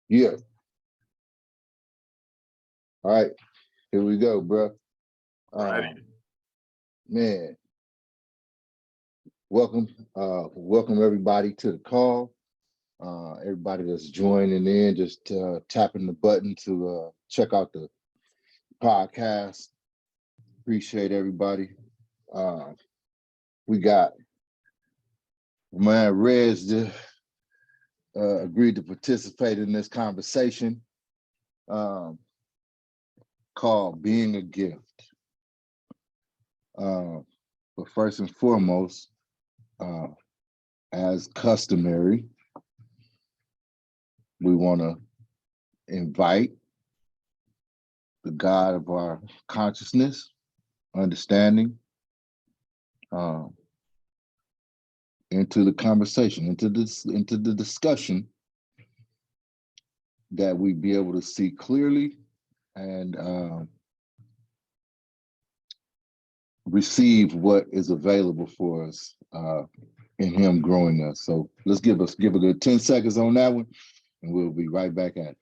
Yeah. All right. Here we go, bro. Ready. Man, welcome everybody to the call. Everybody that's joining in, just tapping the button to check out the podcast. Appreciate everybody. We got man Rez agreed to participate in this conversation called Being a Gift. But first and foremost, as customary, we want to invite the God of our consciousness, understanding, into the conversation, into the discussion, that we be able to see clearly and receive what is available for us in Him growing us. So let's give a good 10 seconds on that one, and we'll be right back at it.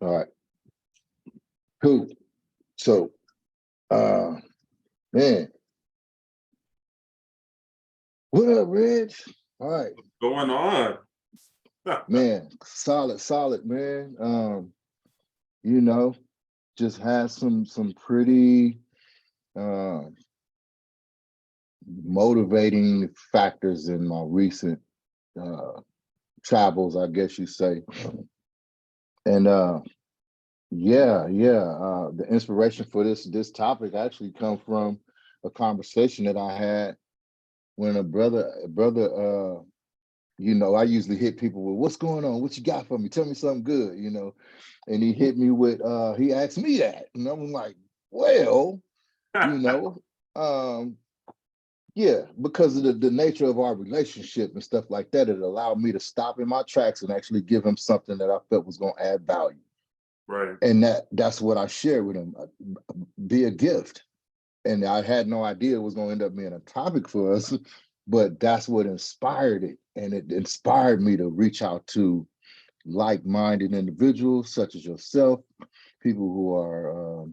All right, cool. So, man, what up, Reg? All right, What's going on? man, solid, man. You know, just had some pretty motivating factors in my recent travels, I guess you say. And the inspiration for this topic actually come from a conversation that I had when a brother, I usually hit people with, what's going on? What you got for me? Tell me something good, And he hit me with, he asked me that. And I'm like, well, yeah, because of the nature of our relationship and stuff like that, it allowed me to stop in my tracks and actually give him something that I felt was going to add value. Right. And that's what I shared with him, be a gift. And I had no idea it was going to end up being a topic for us, but that's what inspired it. And it inspired me to reach out to like-minded individuals such as yourself, people who are,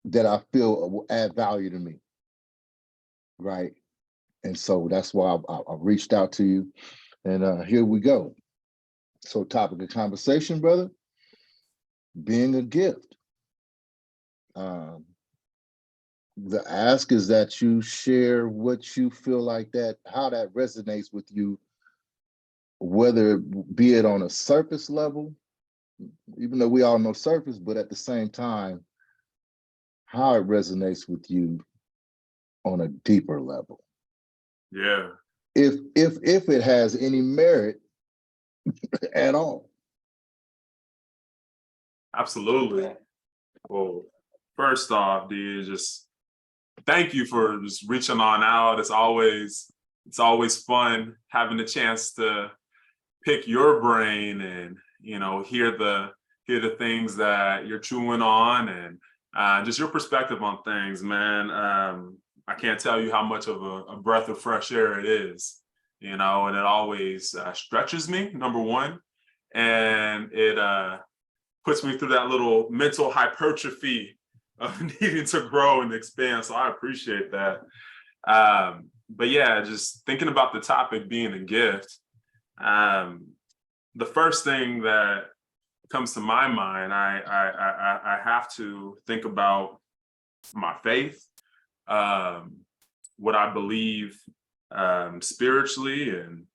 that I feel will add value to me, right? And so that's why I reached out to you. And here we go. So topic of conversation, brother, being a gift. The ask is that you share what you feel like how that resonates with you, whether be it on a surface level, even though we all know surface, but at the same time, how it resonates with you on a deeper level. Yeah. If it has any merit at all. Absolutely. Well, first off, dude, just thank you for just reaching on out. It's always fun having the chance to pick your brain and hear the things that you're chewing on and just your perspective on things, man. I can't tell you how much of a breath of fresh air it is, and it always stretches me, number one, and it puts me through that little mental hypertrophy of needing to grow and expand. So I appreciate that. But yeah, just thinking about the topic being a gift, the first thing that comes to my mind, I have to think about my faith, what I believe spiritually, and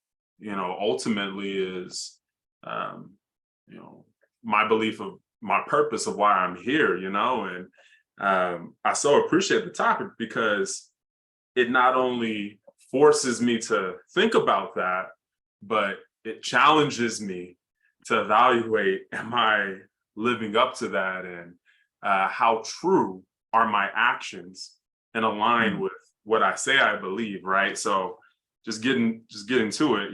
ultimately is my belief of my purpose of why I'm here. And I so appreciate the topic because it not only forces me to think about that, but it challenges me to evaluate, am I living up to that, and how true are my actions and align with what I say I believe, right? So just getting to it,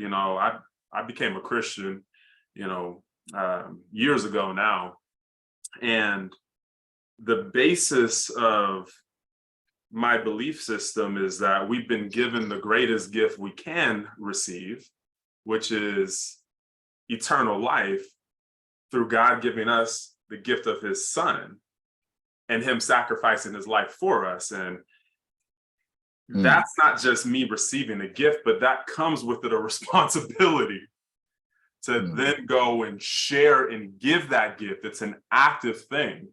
I became a Christian, years ago now. And the basis of my belief system is that we've been given the greatest gift we can receive, which is eternal life through God giving us the gift of his son and him sacrificing his life for us. And that's not just me receiving a gift, but that comes with it a responsibility to then go and share and give that gift. It's an active thing.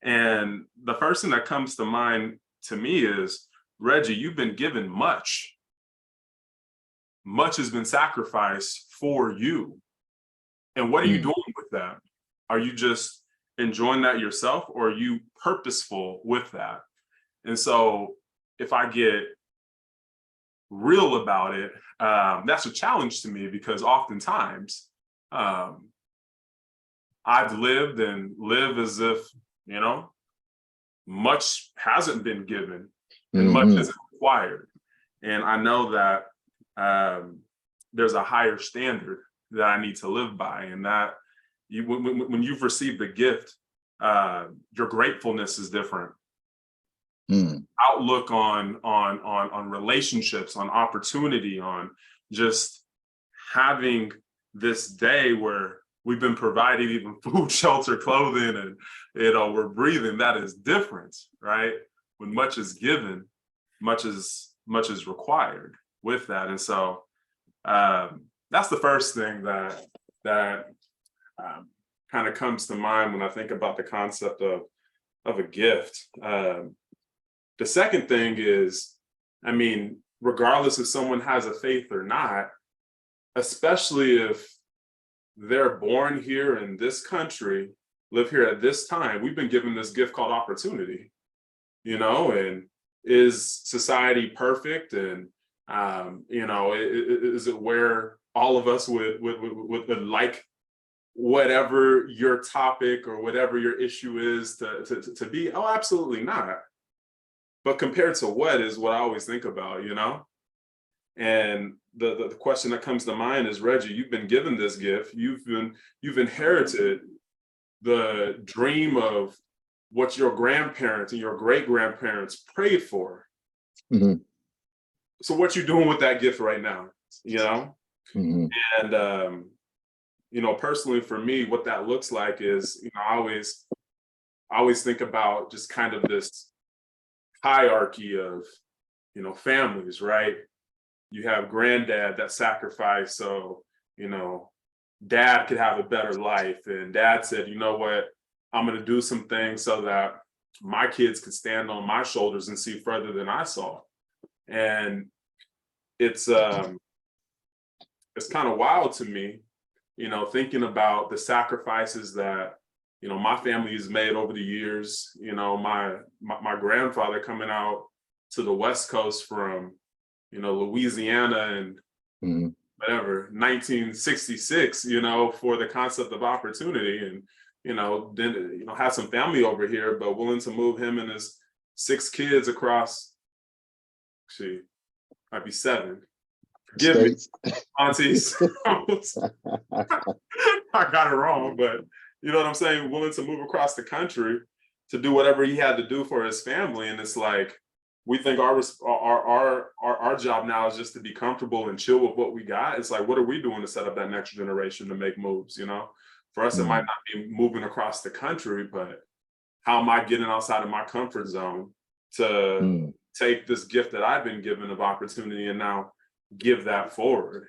And the first thing that comes to mind to me is, Reggie, you've been given much. Much has been sacrificed for you. And what are you doing with that? Are you just enjoying that yourself, or are you purposeful with that? And so if I get real about it, that's a challenge to me, because oftentimes I've lived and live as if, much hasn't been given and much isn't required. And I know that there's a higher standard that I need to live by, and that when you've received the gift, your gratefulness is different. Outlook on relationships, on opportunity, on just having this day where we've been provided even food, shelter, clothing, and we're breathing. That is different, right? When much is given, much is required with that. And so that's the first thing that kind of comes to mind when I think about the concept of a gift. The second thing is, regardless if someone has a faith or not, especially if they're born here in this country, live here at this time, we've been given this gift called opportunity, and is society perfect? And, is it where all of us would like whatever your topic or whatever your issue is to be? Oh, absolutely not. But compared to what is what I always think about, And the question that comes to mind is, Reggie, you've been given this gift. You've inherited the dream of what your grandparents and your great grandparents prayed for. So what you doing with that gift right now? And personally for me, what that looks like is, I always think about just kind of this hierarchy of families, right? You have granddad that sacrificed so dad could have a better life, and dad said, you know what, I'm going to do some things so that my kids could stand on my shoulders and see further than I saw. And it's kind of wild to me, thinking about the sacrifices that my family has made over the years. My grandfather coming out to the West Coast from Louisiana and whatever 1966, for the concept of opportunity, and then had some family over here, but willing to move him and his 6 kids across. Actually, might be 7. Forgive me, aunties. I got it wrong, but you know what I'm saying? Willing to move across the country to do whatever he had to do for his family. And it's like, we think our job now is just to be comfortable and chill with what we got. It's like, what are we doing to set up that next generation to make moves? For us, it might not be moving across the country, but how am I getting outside of my comfort zone to take this gift that I've been given of opportunity and now give that forward?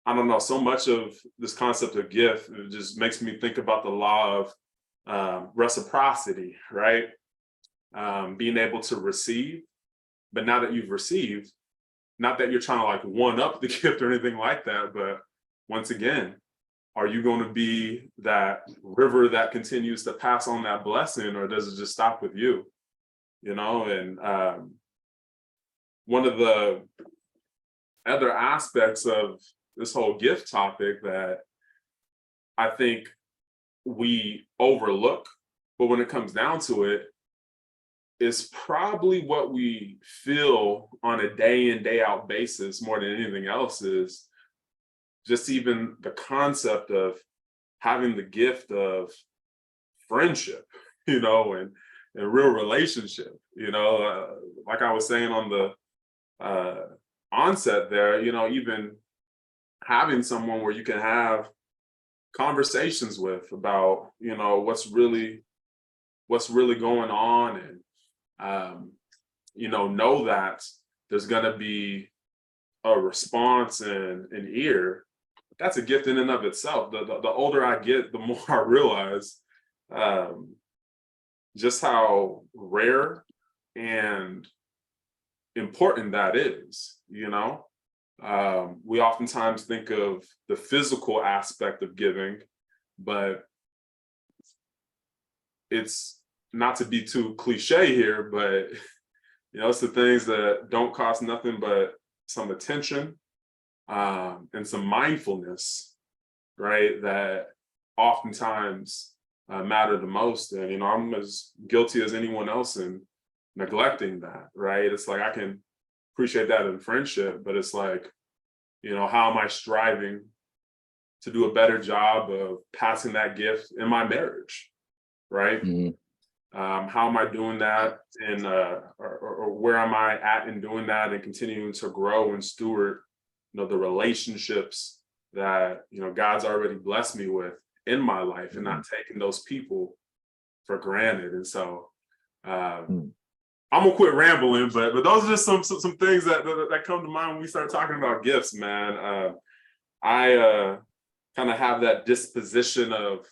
I don't know, so much of this concept of gift, it just makes me think about the law of reciprocity, right? Being able to receive, but now that you've received, not that you're trying to like one up the gift or anything like that, but once again, are you going to be that river that continues to pass on that blessing, or does it just stop with you? And one of the other aspects of this whole gift topic that I think we overlook, but when it comes down to it, is probably what we feel on a day in, day out basis more than anything else, is just even the concept of having the gift of friendship, and real relationship, like I was saying on the onset there, even having someone where you can have conversations with about, what's really going on, and know that there's going to be a response and an ear. That's a gift in and of itself. The older I get, the more I realize just how rare and important that is. We oftentimes think of the physical aspect of giving, but it's not to be too cliche here, but it's the things that don't cost nothing but some attention and some mindfulness, right? That oftentimes matter the most. And I'm as guilty as anyone else in neglecting that, right? It's like I can appreciate that in friendship, but it's like, how am I striving to do a better job of passing that gift in my marriage, right? Mhm. How am I doing that, and or where am I at in doing that, and continuing to grow and steward, the relationships that God's already blessed me with in my life, and not taking those people for granted. And so I'm gonna quit rambling, but those are just some things that come to mind when we start talking about gifts, man. I kind of have that disposition of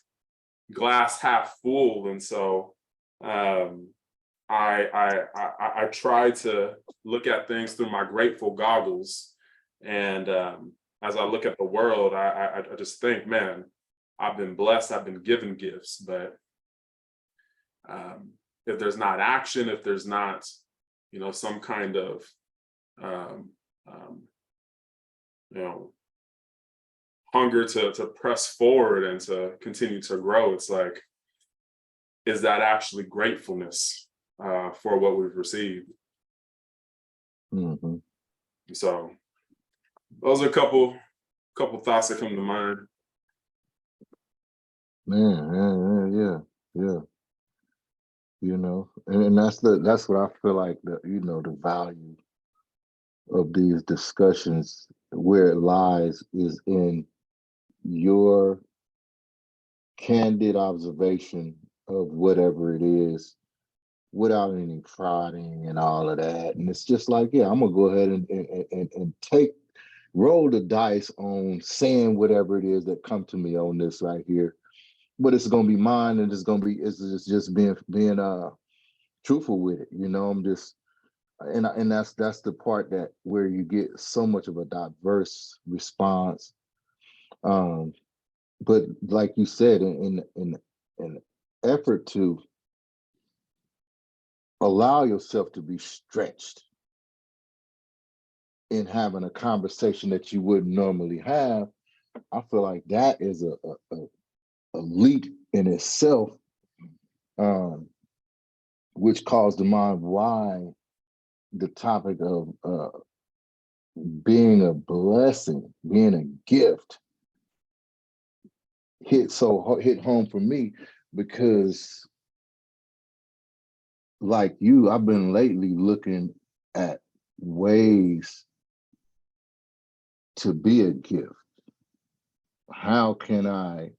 glass half full, and so I try to look at things through my grateful goggles, and as I look at the world, I just think, man, I've been blessed, I've been given gifts, but if there's not action, if there's not, some kind of, hunger to press forward and to continue to grow, it's like, is that actually gratefulness for what we've received? Mhm. So those are a couple thoughts that come to mind. Man, yeah. And that's what I feel like, the value of these discussions, where it lies is in your candid observation of whatever it is, without any prodding and all of that. And it's just like, yeah, I'm gonna go ahead and roll the dice on saying whatever it is that come to me on this right here. But it's gonna be mine, and it's just being truthful with it. I'm just, and that's the part that where you get so much of a diverse response. Um, but like you said, in an effort to allow yourself to be stretched in having a conversation that you wouldn't normally have, I feel like that is a leap in itself, which calls to mind why the topic of being a blessing, being a gift, hit home for me, because like you, I've been lately looking at ways to be a gift. How can I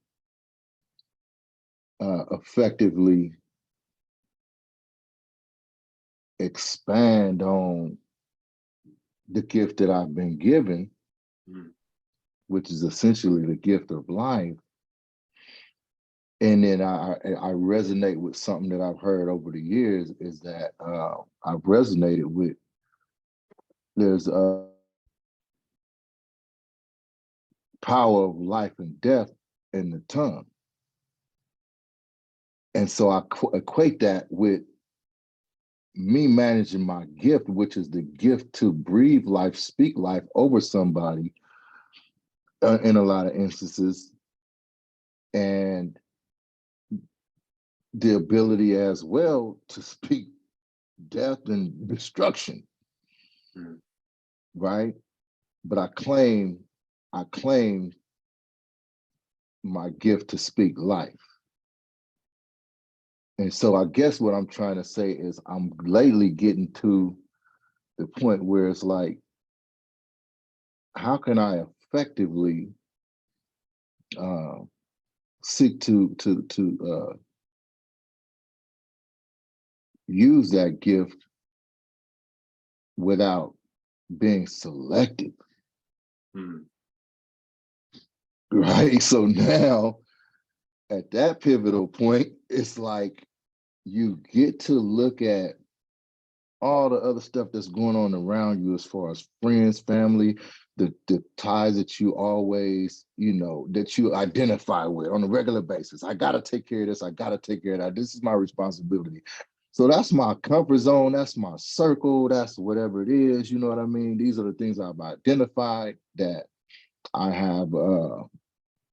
effectively expand on the gift that I've been given, Mm. which is essentially the gift of life? And then I resonate with something that I've heard over the years, is that I've resonated with, there's a power of life and death in the tongue. And so I equate that with me managing my gift, which is the gift to breathe life, speak life over somebody in a lot of instances, and the ability as well to speak death and destruction, Mm. right? But I claim my gift to speak life. And so I guess what I'm trying to say is I'm lately getting to the point where it's like, how can I effectively uh, seek to use that gift without being selective, Mm. right? So now at that pivotal point, it's like you get to look at all the other stuff that's going on around you as far as friends, family, the ties that you always, that you identify with on a regular basis. I gotta take care of this, I gotta take care of that. This is my responsibility. So that's my comfort zone, that's my circle, that's whatever it is, you know what I mean? These are the things I've identified that I have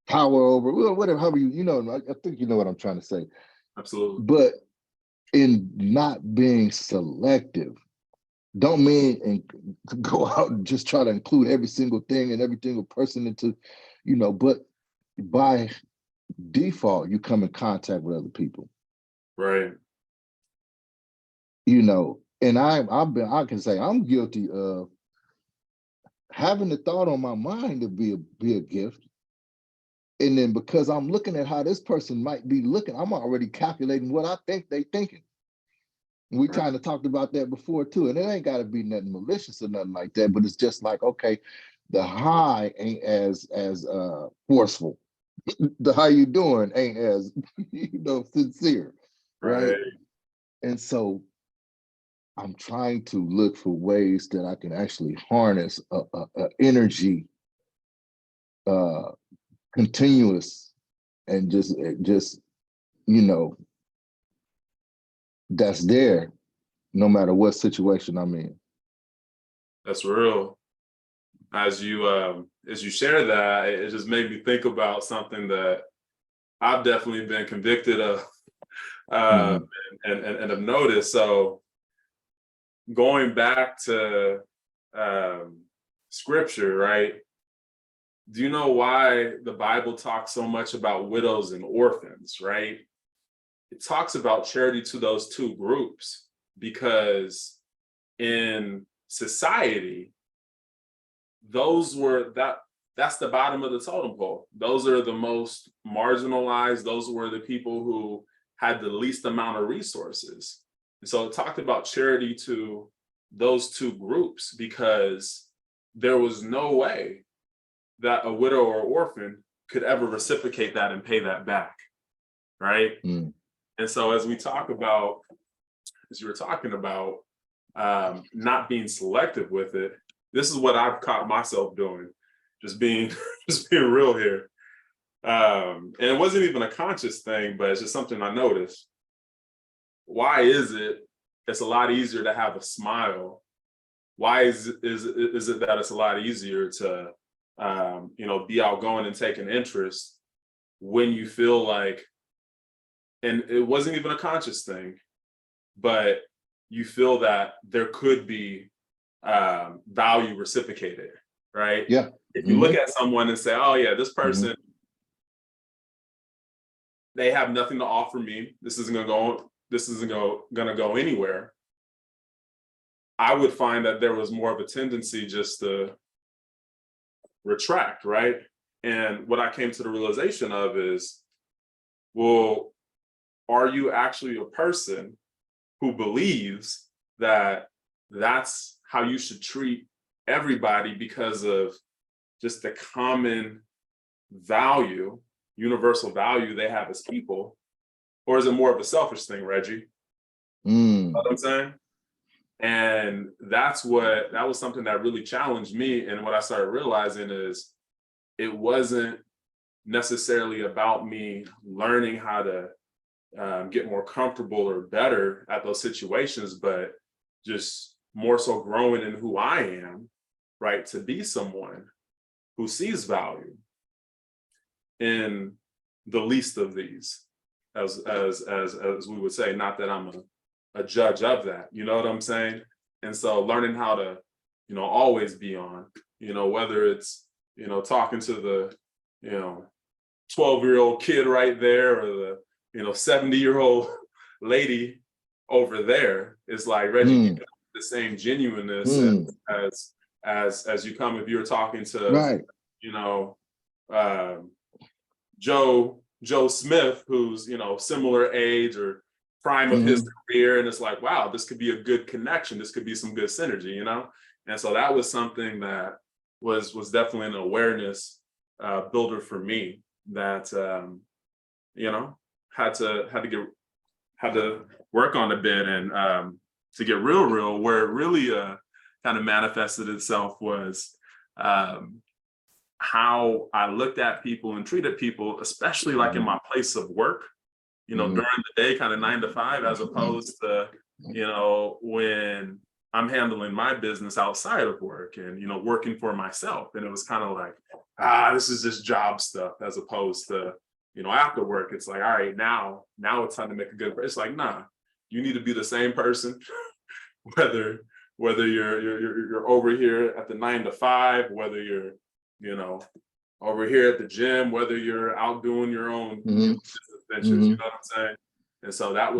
power over, well, whatever, however I think you know what I'm trying to say. Absolutely. But in not being selective, don't mean and go out and just try to include every single thing and every single person into, but by default, you come in contact with other people, Right. And I can say I'm guilty of having the thought on my mind to be a gift. And then because I'm looking at how this person might be looking, I'm already calculating what I think they thinking. We Right. kind of talked about that before too, and it ain't got to be nothing malicious or nothing like that. But it's just like, okay, the hi ain't as forceful. The how you doing ain't as sincere, right? Right. And so I'm trying to look for ways that I can actually harness a energy, uh, continuous, and just you know that's there no matter what situation I'm in. That's real. As you share that, it just made me think about something that I've definitely been convicted of, uh, Mhm. and have noticed. So going back to scripture, right? Do you know why the Bible talks so much about widows and orphans, right? It talks about charity to those two groups because in society, that's the bottom of the totem pole. Those are the most marginalized. Those were the people who had the least amount of resources. And so it talked about charity to those two groups because there was no way that a widow or orphan could ever reciprocate that and pay that back, right? Mm. And so as you were talking about not being selective with it, this is what I've caught myself doing, just being just being real here. And it wasn't even a conscious thing, but it's just something I noticed. Why is it it's a lot easier to have a smile? Why is it that it's a lot easier to be outgoing and take an interest when you feel like, and it wasn't even a conscious thing, but you feel that there could be value reciprocated, right? Yeah. If you look Hmm. at someone and say, "Oh yeah, this Hmm. person, they have nothing to offer me. This isn't gonna go. This isn't gonna go anywhere." I would find that there was more of a tendency just to retract, right? And what I came to the realization of is, well, are you actually a person who believes that that's how you should treat everybody because of just the common value, universal value they have as people? Or is it more of a selfish thing, Reggie? You know Mm. what I'm saying? And that was something that really challenged me. And what I started realizing is it wasn't necessarily about me learning how to get more comfortable or better at those situations, but just more so growing in who I am, right? To be someone who sees value in the least of these, as we would say. Not that I'm a judge of that. You know what I'm saying? And so learning how to, always be on, whether it's, talking to the, 12-year-old kid right there, or the, 70-year-old lady over there. It's like, Reggie, you Mm, got the same genuineness mm, as you come if you're talking to, right. you know, um, Joe Smith, who's, similar age or prime of his Hmm. career, and it's like, wow, this could be a good connection. This could be some good synergy. And so that was something that was definitely an awareness builder for me, that you know had to work on a bit. And to get real, where it really kind of manifested itself was um, how I looked at people and treated people, especially like in Hmm. my place of work, during Hmm. the day, kind of 9 to 5, as opposed to, when I'm handling my business outside of work and, working for myself. And it was kind of like, this is just job stuff, as opposed to, after work, it's like, all right, now it's time to make a good, it's like, nah, you need to be the same person, whether you're over here at the 9 to 5, whether you're, you know, over here at the gym, whether you're out doing your own, Hmm. business ventures, Hmm. you know what I'm saying? And so that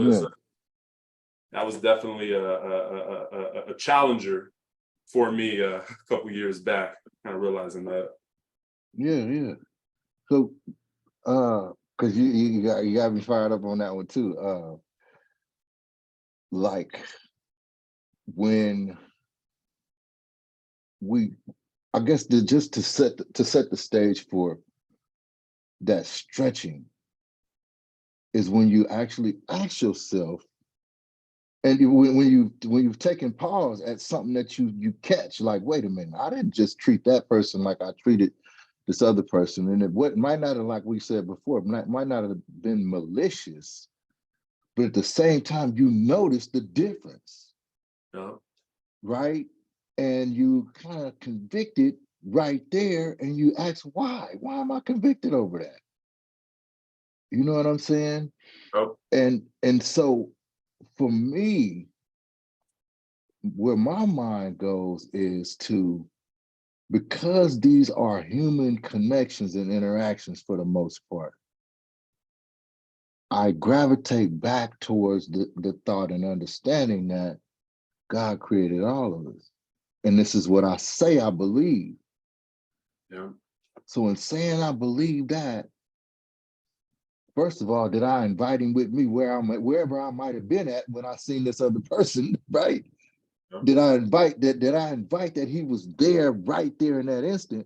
Yeah. was definitely a challenger for me a couple years back, kind of realizing that. Yeah. Yeah. So, because you got me fired up on that one too. Like when we, I guess, just to set the stage for that stretching is when you actually ask yourself, and when you've taken pause at something that you catch, like, wait a minute, I didn't just treat that person like I treated this other person, and it might not have, like we said before, might not have been malicious, but at the same time, you notice the difference, Yeah. right? And you kind of convicted right there, and you ask, why? Why am I convicted over that? You know what I'm saying? Oh, And so for me, where my mind goes is to, because these are human connections and interactions for the most part, I gravitate back towards the thought and understanding that God created all of us. And this is what I say I believe. yeah. So in saying I believe that, first of all, did I invite him with me wherever I might have been at when I seen this other person, right? Yeah. Did I invite that? Did I invite that he was there right there in that instant?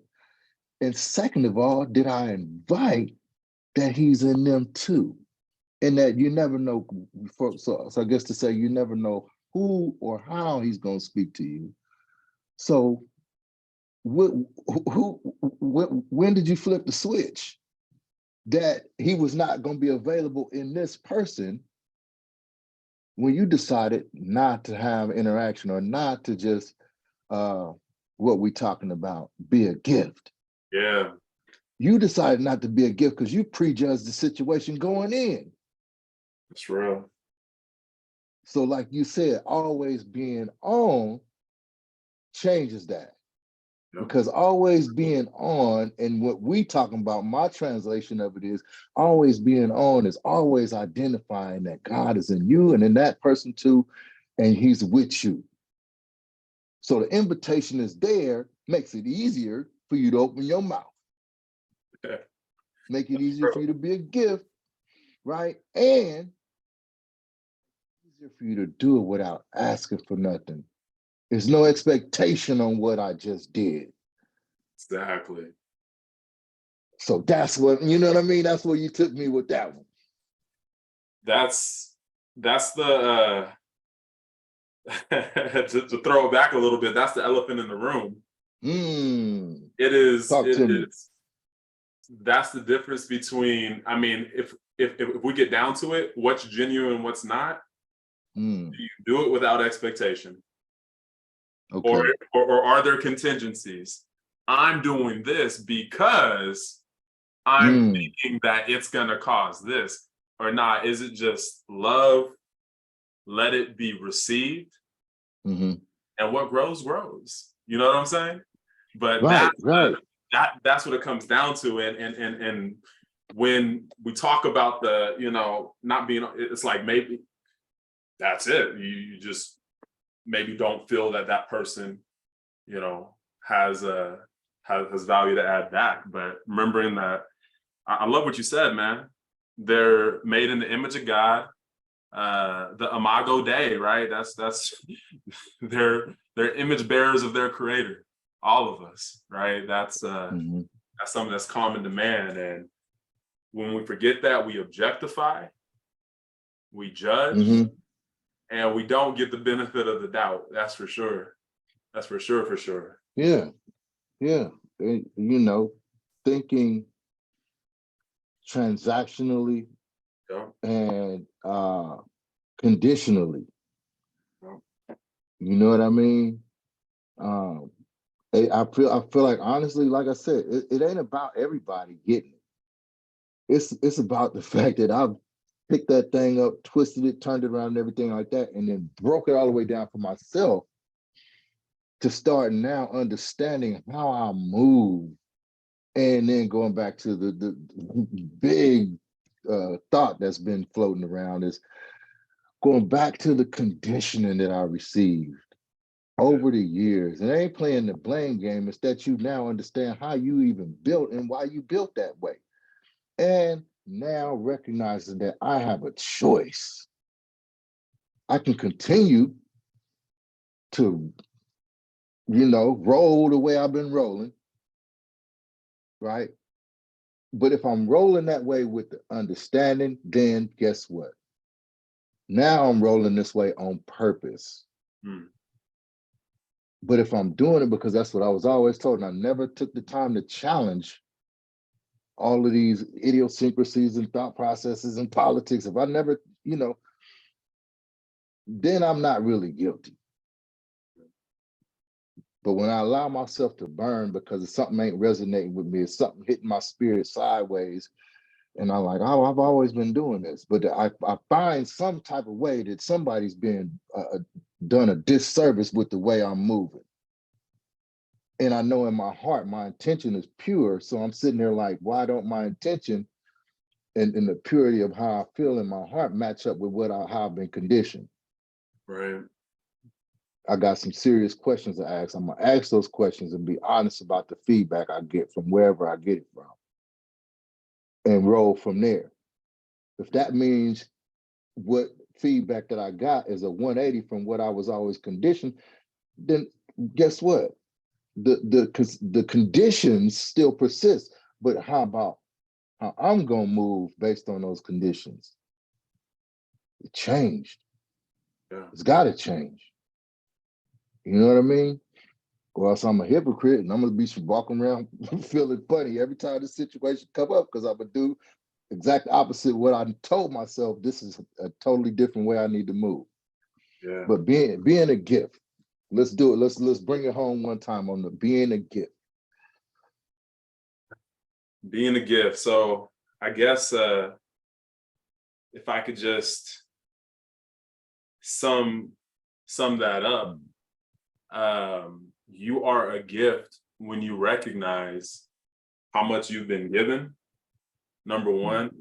And second of all, did I invite that he's in them too? And that you never know. So I guess to say you never know who or how he's going to speak to you. So when did you flip the switch that he was not going to be available in this person, when you decided not to have interaction, or not to just what we talking about, be a gift? Yeah, You decided not to be a gift because you prejudged the situation going in. it's real. So like you said, always being on changes that. Yeah. Because always being on, and what we talking about, my translation of it is, always being on is always identifying that God is in you and in that person too, and he's with you. So the invitation is there, makes it easier for you to open your mouth, Yeah. make it easier for Real. you to be a gift, right? And easier for you to do it without asking for nothing. There's no expectation on what I just did. Exactly. So that's what, you know what I mean? That's where you took me with that one. That's the to throw it back a little bit, that's the elephant in the room. Hmm. It is Talk to me. it's that's the difference between, I mean, if we get down to it, what's genuine, what's not, Hmm. do you do it without expectation? Or, Okay. or are there contingencies? I'm doing this because I'm Hmm. thinking that it's gonna cause this, or not. Is it just love? let it be received, Mm-hmm. and what grows grows. You know what I'm saying? But Right, right. that's what it comes down to. And when we talk about the, not being, it's like maybe that's it. You just maybe don't feel that person, has value to add back. But remembering that, I love what you said, man. They're made in the image of God. The Imago Dei, right? That's they're image bearers of their creator, all of us, right? That's Mm-hmm. something that's common to man. And when we forget that, we objectify, we judge, Mm-hmm. and we don't get the benefit of the doubt. That's for sure. That's for sure. Yeah, yeah. And, thinking transactionally Yeah. and conditionally. Yeah. You know what I mean? I feel like, honestly, like I said, it ain't about everybody getting it. It's about the fact that I've picked that thing up, twisted it, turned it around, and everything like that, and then broke it all the way down for myself to start now understanding how I move. And then going back to the big thought that's been floating around is going back to the conditioning that I received over the years. And I ain't playing the blame game. It's that you now understand how you even built and why you built that way. And now recognizing that I have a choice. I can continue to, roll the way I've been rolling, right? But if I'm rolling that way with the understanding, then guess what? Now I'm rolling this way on purpose. Hmm. But if I'm doing it because that's what I was always told, and I never took the time to challenge all of these idiosyncrasies and thought processes and politics, if I never, then I'm not really guilty. But when I allow myself to burn because something ain't resonating with me, it's something hitting my spirit sideways, and I'm like, oh, I've always been doing this. But I find some type of way that somebody's been done a disservice with the way I'm moving. And I know in my heart, my intention is pure. So I'm sitting there like, why don't my intention and the purity of how I feel in my heart match up with how I've been conditioned? Right. I got some serious questions to ask. I'm gonna ask those questions and be honest about the feedback I get from wherever I get it from, and roll from there. If that means what feedback that I got is a 180 from what I was always conditioned, then guess what? The conditions still persist, but how about how I'm gonna move based on those conditions? It changed. Yeah. It's got to change. You know what I mean? Or else I'm a hypocrite and I'm gonna be walking around feeling funny every time this situation come up because I'm gonna do exact opposite of what I told myself. This is a totally different way I need to move. Yeah. But being a gift. Let's do it. Let's bring it home one time on the being a gift. Being a gift. So I guess if I could just sum that up, you are a gift when you recognize how much you've been given, number one,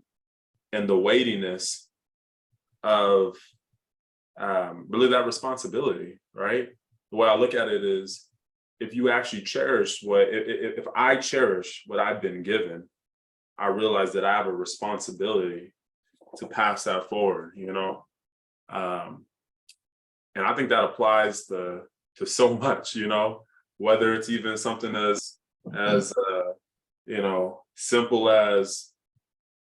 and the weightiness of really that responsibility, right? The way I look at it is, if you actually cherish if I cherish what I've been given, I realize that I have a responsibility to pass that forward, and I think that applies to so much, whether it's even something as simple as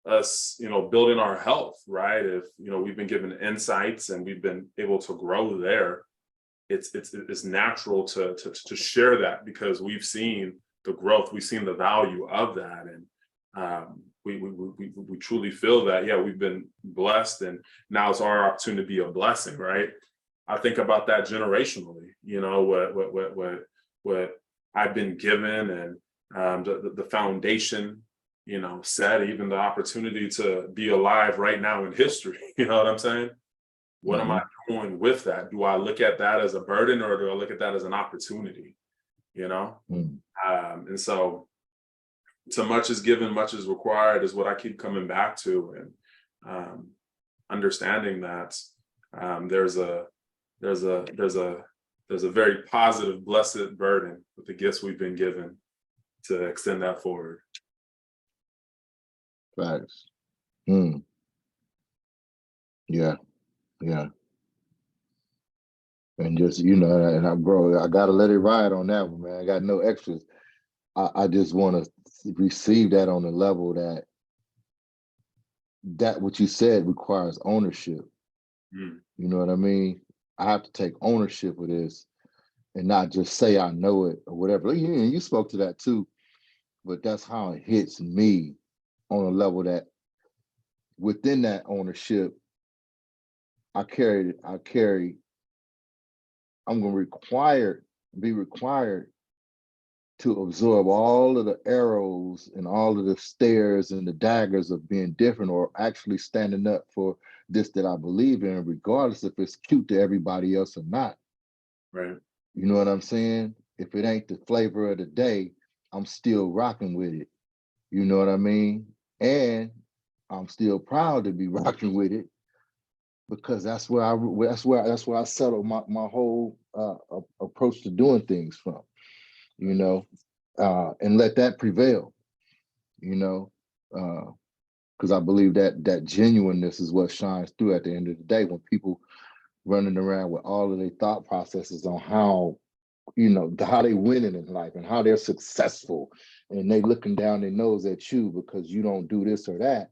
us, building our health, right? If we've been given insights and we've been able to grow there, it's natural to share that because we've seen the growth, we've seen the value of that, and we truly feel that, yeah, we've been blessed, and now it's our opportunity to be a blessing, right? I think about that generationally, what I've been given, and the foundation, set, even the opportunity to be alive right now in history. You know what I'm saying? What am I doing with that? Do I look at that as a burden, or do I look at that as an opportunity? You know? Mm. And so much is given, much is required is what I keep coming back to, and understanding that there's a very positive, blessed burden with the gifts we've been given to extend that forward. Facts. Mm. Yeah, yeah. And just, and bro, I gotta let it ride on that one, man. I got no extras. I just want to receive that on the level that what you said requires ownership. Mm. You know what I mean? I have to take ownership of this and not just say I know it or whatever. You spoke to that too, but that's how it hits me on a level that within that ownership, I'm going to be required to absorb all of the arrows and all of the stares and the daggers of being different, or actually standing up for this that I believe in, regardless if it's cute to everybody else or not. Right. You know what I'm saying? If it ain't the flavor of the day, I'm still rocking with it. You know what I mean? And I'm still proud to be rocking with it, because that's where I settle my whole approach to doing things from. And let that prevail, because I believe that genuineness is what shines through at the end of the day, when people running around with all of their thought processes on how they winning in life and how they're successful, and they looking down their nose at you because you don't do this or that.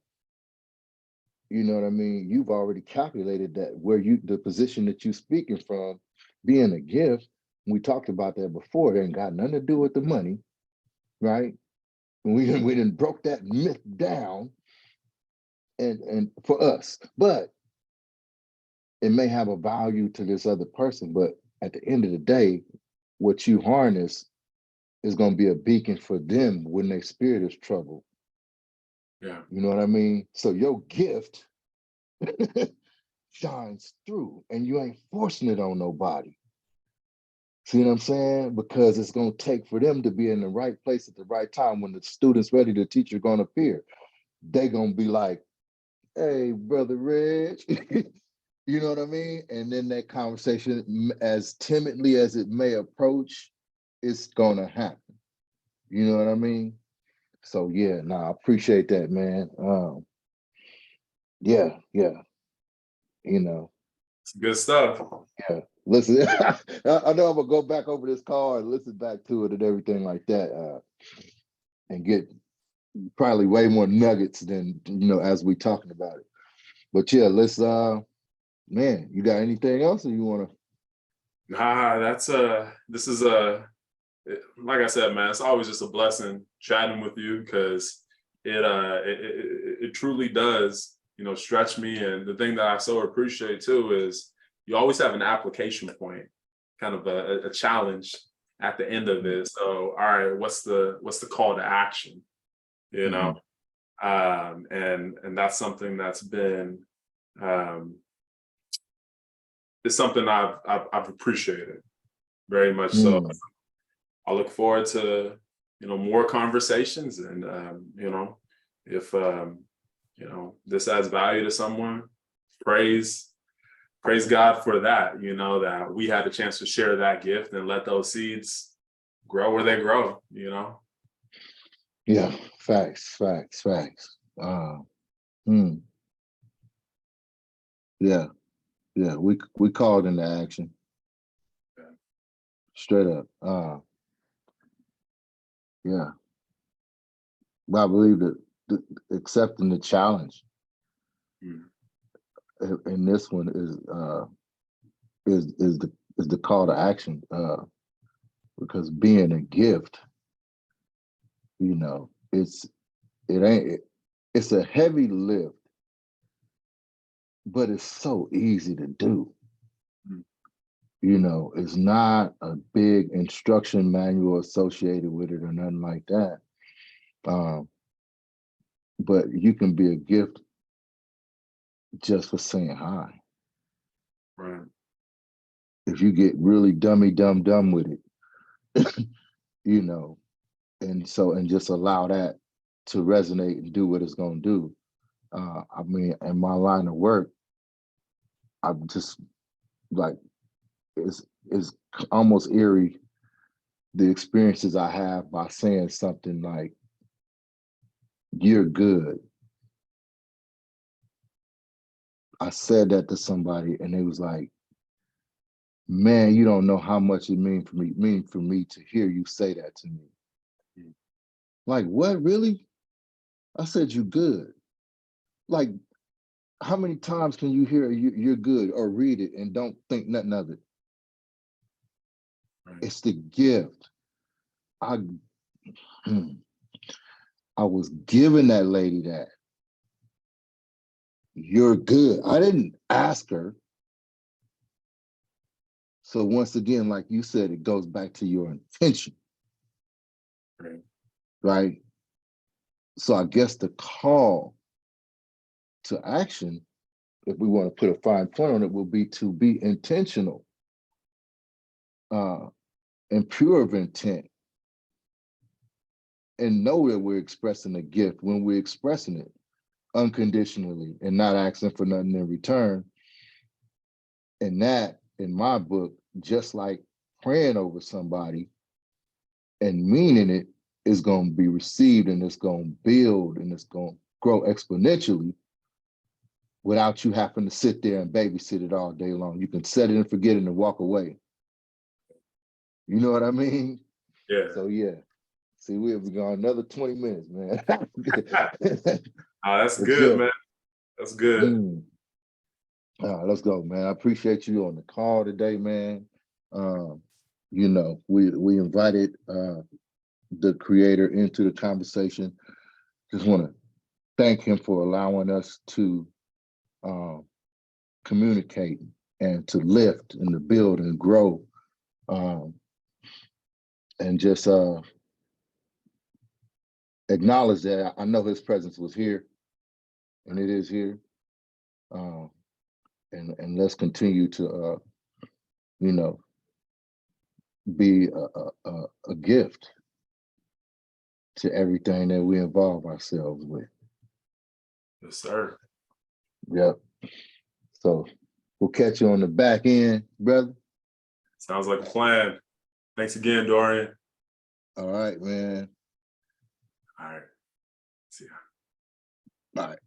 You know what I mean? You've already calculated that the position that you're speaking from being a gift. We talked about that before. It ain't got nothing to do with the money, right? We didn't broke that myth down, and for us, but it may have a value to this other person. But at the end of the day, what you harness is going to be a beacon for them when their spirit is troubled. Yeah. You know what I mean? So your gift shines through, and you ain't forcing it on nobody. See what I'm saying? Because it's going to take for them to be in the right place at the right time. When the student's ready, the teacher going to appear. They going to be like, hey, Brother Reg. You know what I mean? And then that conversation, as timidly as it may approach, it's going to happen. You know what I mean? So yeah, I appreciate that, man. Yeah. It's good stuff. Yeah. Listen, I know I'm gonna go back over this call and listen back to it and everything like that, and get probably way more nuggets than as we talking about it. But yeah, let's man, you got anything else, or you want to? Nah, this is like I said, man, it's always just a blessing chatting with you, because it truly does, stretch me. And the thing that I so appreciate too is you always have an application point, kind of a challenge at the end of it. So, all right, what's the call to action? And that's something that's been it's something I've appreciated very much. So I look forward to more conversations, and if this adds value to someone, praise God for that. That we had a chance to share that gift and let those seeds grow where they grow. Yeah, facts. Yeah, we called into action. Straight up. Yeah. But I believe that accepting the challenge in this one is the call to action, because being a gift, it's a heavy lift, but it's so easy to do. It's not a big instruction manual associated with it or nothing like that. But you can be a gift just for saying hi. Right. If you get really dumb with it, you know, and just allow that to resonate and do what it's gonna do. I mean, in my line of work, I'm just like, it's almost eerie the experiences I have by saying something like, "You're good." I said that to somebody, and they was like, "Man, you don't know how much it mean for me to hear you say that to me." Like, what, really? I said, "You good." Like, how many times can you hear you're good or read it and don't think nothing of it? Right. It's the gift. I I was giving that lady that. You're good. I didn't ask her. So once again, like you said, it goes back to your intention, Right. right? So I guess the call to action, if we want to put a fine point on it, will be to be intentional and pure of intent, and know that we're expressing a gift when we're expressing it unconditionally and not asking for nothing in return. And that, in my book, just like praying over somebody and meaning it, is going to be received, and it's going to build, and it's going to grow exponentially without you having to sit there and babysit it all day long. You can set it and forget it and walk away. You know what I mean? Yeah. So yeah. See, we've gone another 20 minutes, man. That's But good, yeah. man. That's good. Let's go, man. I appreciate you on the call today, man. You know, we invited the creator into the conversation. Just want to thank him for allowing us to communicate and to lift and to build and grow, and just acknowledge that I know his presence was here, and it is here, and let's continue to you know, be a gift to everything that we involve ourselves with. Yes, sir. Yep. So we'll catch you on the back end, brother. Sounds like a plan. Thanks again, Dorian. All right, man. All right. See ya. All right.